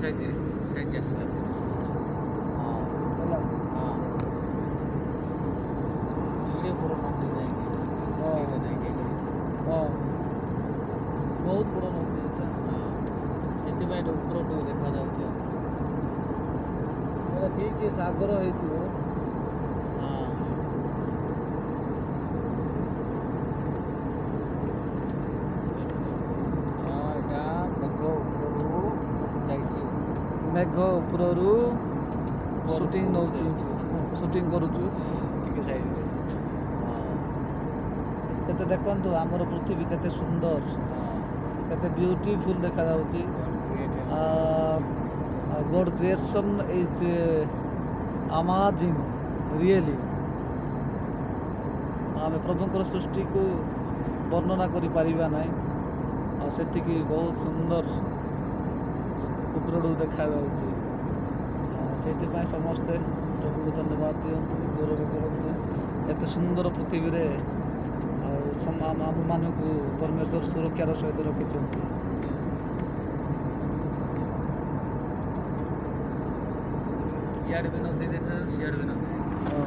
Size ଆସିଲା। ହେଲା ହଁ ଇଏ ପୁରା ନଦୀ ଯାଇକି ହଁ ଯାଇକି ହଁ ବହୁତ ବଡ଼ ନଦୀ ଏଇଟା। ସେଥିପାଇଁ ଏଠି ଉପରଠୁ ଦେଖାଯାଉଛି ଆଉ। ଏଇଟା ଠିକ୍ ସାଗର ହେଇଥିବ। ହଁ ଏଇଟା ମେଘ ଉପରରୁ ଯାଇଛି। ମେଘ ଉପରରୁ ସୁଟିଂ ଉପରକୁ ନଉଛି, ସୁଟିଂ କରୁଛୁ। ଟିକେ ସାଇଜ୍ରେ। କେତେ ଦେଖନ୍ତୁ ଆମର ପୃଥିବୀ କେତେ ସୁନ୍ଦର, କେତେ ବ୍ୟୁଟିଫୁଲ୍ ଦେଖାଯାଉଛି। ଗଡ୍ କ୍ରିଏସନ୍ ଇଜ୍ ଆମାଜିଂ ରିଏଲି। ଆମେ ପ୍ରଭୁଙ୍କର ସୃଷ୍ଟିକୁ ବର୍ଣ୍ଣନା କରିପାରିବା ନାହିଁ। ଆଉ ସେତିକି ବହୁତ ସୁନ୍ଦର ଉପରକୁ ଦେଖାଯାଉଛି। ସେଥିପାଇଁ ସମସ୍ତେ ପ୍ରଭୁକୁ ଧନ୍ୟବାଦ ଦିଅନ୍ତୁ, ଗୌରବ କରନ୍ତୁ। ଏତେ ସୁନ୍ଦର ପୃଥିବୀରେ ଆଉ ଆମମାନଙ୍କୁ ପରମେଶ୍ୱର ସୁରକ୍ଷାର ସହିତ ରଖିଛନ୍ତି। ଇଆଡ଼େ ବି ନଦୀ ଦେଖାଯାଉଛି, ସିଆଡ଼େ ବି ନଦୀ। ହଁ